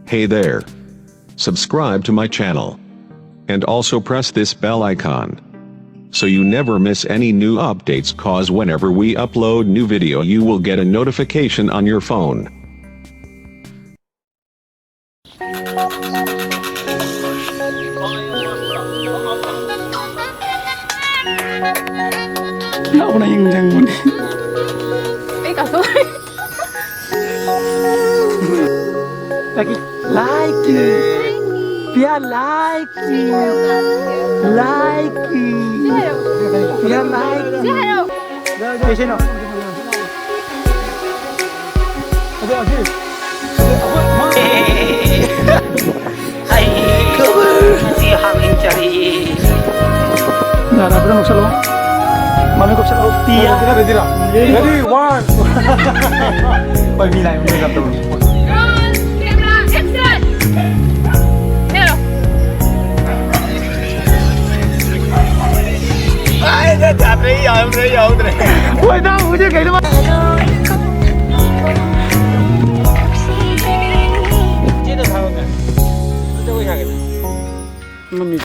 Hey there. Subscribe to my channel. And also press this bell icon. So you never miss any new updates, cause whenever we upload new video you will get a notification on your phone. Nauna yung janggon. Lagi like biar like biar like di sini Hai si hangin cari nggak ada berang selalu mami kok selalu tia Ready, one. pamilay mo na to ai nó chặt đi giờ em đi vô đi ôi đâu chứ cái đó chứ đâu thôi nè tôi